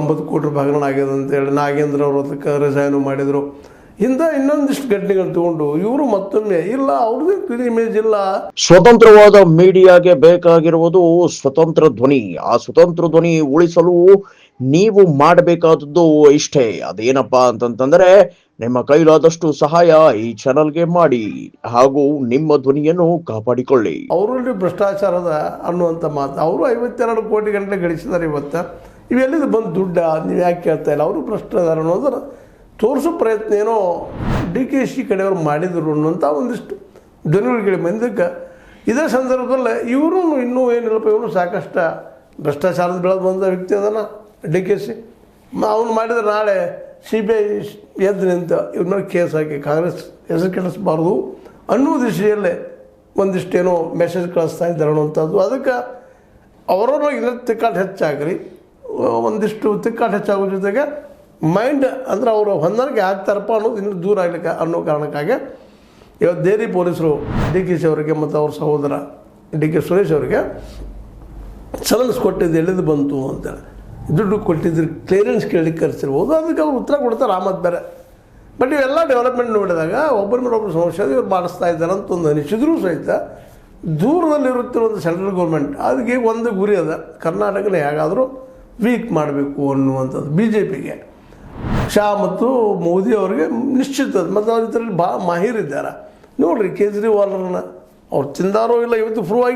90 ಕೋಟಿ ರೂಪಾಯಿ ಹಗರಣ ಆಗ್ಯದ ಅಂತೇಳಿ ನಾಗೇಂದ್ರ ಅವರು ಅದಕ್ಕೆ ರಿಸೈನು ಮಾಡಿದರು. ಇನ್ನೊಂದಿಷ್ಟು ಘಟನೆಗಳು ತಗೊಂಡು ಇವರು ಮತ್ತೊಮ್ಮೆ ಇಲ್ಲ ಅವ್ರದ್ದು ಇಮೇಜ್ ಇಲ್ಲ. ಸ್ವತಂತ್ರವಾದ ಮೀಡಿಯಾಗೆ ಬೇಕಾಗಿರುವುದು ಸ್ವತಂತ್ರ ಧ್ವನಿ. ಆ ಸ್ವತಂತ್ರ ಧ್ವನಿ ಉಳಿಸಲು ನೀವು ಮಾಡಬೇಕಾದದ್ದು ಇಷ್ಟೇ. ಅದೇನಪ್ಪಾ ಅಂತಂತಂದ್ರೆ ನಿಮ್ಮ ಕೈಲಾದಷ್ಟು ಸಹಾಯ ಈ ಚಾನಲ್ಗೆ ಮಾಡಿ ಹಾಗೂ ನಿಮ್ಮ ಧ್ವನಿಯನ್ನು ಕಾಪಾಡಿಕೊಳ್ಳಿ. ಅವರಲ್ಲಿ ಭ್ರಷ್ಟಾಚಾರದ ಅನ್ನುವಂಥ ಮಾತು. ಅವರು 52 ಕೋಟಿ ಗಂಟೆ ಗಳಿಸಿದ್ದಾರೆ. ಇವತ್ತು ಇವೆಲ್ಲಿದು ಬಂದು ದುಡ್ಡ, ನೀವು ಯಾಕೆ ಕೇಳ್ತಾ ಇಲ್ಲ? ಅವರು ಭ್ರಷ್ಟಾಚಾರ ಅನ್ನೋದನ್ನು ತೋರಿಸೋ ಪ್ರಯತ್ನ ಏನೋ DKC ಕಡೆಯವರು ಮಾಡಿದರು ಅನ್ನೋಂಥ ಒಂದಿಷ್ಟು ಧ್ವನಿಗಳಿಗೆ ಬಂದಕ್ಕೆ ಇದೇ ಸಂದರ್ಭದಲ್ಲಿ ಇವರು ಇನ್ನೂ ಏನಿಲ್ಲಪ್ಪ, ಇವರು ಸಾಕಷ್ಟು ಭ್ರಷ್ಟಾಚಾರದ ಬೆಳೆದು ಬಂದ ವ್ಯಕ್ತಿ ಅದನ್ನು DKC ಅವನು ಮಾಡಿದರೆ ನಾಳೆ CBI ಎದ್ದು ನಿಂತ ಇವ್ರ ಮೇಲೆ ಕೇಸ್ ಹಾಕಿ ಕಾಂಗ್ರೆಸ್ ಹೆಸರು ಕೆಡಿಸಬಾರ್ದು ಅನ್ನೋ ದಿಶೆಯಲ್ಲೇ ಒಂದಿಷ್ಟೇನೋ ಮೆಸೇಜ್ ಕಳಿಸ್ತಾ ಇದ್ದಾರೆ ಅನ್ನುವಂಥದ್ದು. ಅದಕ್ಕೆ ಅವರೊಳಗೆ ಇನ್ನೂ ತಿಕ್ಕಾಟ ಹೆಚ್ಚಾಗ್ರಿ, ಒಂದಿಷ್ಟು ತಿಕ್ಕಾಟ ಹೆಚ್ಚಾಗೋ ಜೊತೆಗೆ ಮೈಂಡ್ ಅಂದರೆ ಅವರು ಹೊಂದಾಣಿಕೆ ಆಗ್ತಾರಪ್ಪ ಅನ್ನೋದು ಇನ್ನೂ ದೂರ ಆಗ್ಲಿಕ್ಕೆ ಅನ್ನೋ ಕಾರಣಕ್ಕಾಗಿ ಇವತ್ತು ದೇರಿ ಪೊಲೀಸರು DKC ಅವರಿಗೆ ಮತ್ತು ಅವ್ರ ಸಹೋದರ DK ಸುರೇಶ್ ಅವರಿಗೆ ಸಮನ್ಸ್ ಕೊಟ್ಟಿದ್ದು ಎಲ್ಲಿದು ಬಂತು ಅಂತೇಳಿ ದುಡ್ಡು ಕೊಟ್ಟಿದ್ರು ಕ್ಲಿಯರೆನ್ಸ್ ಕೇಳಲಿಕ್ಕೆ ಕರೆಸಿರ್ಬೋದು. ಅದಕ್ಕೆ ಅವ್ರು ಉತ್ತರ ಕೊಡ್ತಾರೆ ಆಮದು ಬೇರೆ. ಬಟ್ ಇವೆಲ್ಲ ಡೆವಲಪ್ಮೆಂಟ್ ನೋಡಿದಾಗ ಒಬ್ಬರ ಮೇಲೆ ಒಬ್ಬರು ಸಮಸ್ಯೆ ಇವ್ರು ಮಾಡಿಸ್ತಾ ಇದ್ದಾರೆ ಅಂತ ಒಂದು ಅನಿಸಿದ್ರೂ ಸಹಿತ ದೂರದಲ್ಲಿರುತ್ತಿರೋದು ಸೆಂಟ್ರಲ್ ಗೌರ್ಮೆಂಟ್ ಅದಕ್ಕೆ ಒಂದು ಗುರಿ ಅದ, ಕರ್ನಾಟಕನ ಹೇಗಾದರೂ ವೀಕ್ ಮಾಡಬೇಕು ಅನ್ನುವಂಥದ್ದು. BJPಗೆ ಶಾ ಮತ್ತು ಮೋದಿ ಅವರಿಗೆ ನಿಶ್ಚಿತ ಮತ್ತು ಅವ್ರ ಇದರಲ್ಲಿ ಭಾಳ ಮಾಹಿರಿದ್ದಾರೆ. ನೋಡಿರಿ ಕೇಜ್ರಿವಾಲ್ರನ್ನ ಅವ್ರು ತಿಂದಾರೋ ಇಲ್ಲ ಇವತ್ತು ಪ್ರೂವ್ ಆಗಿ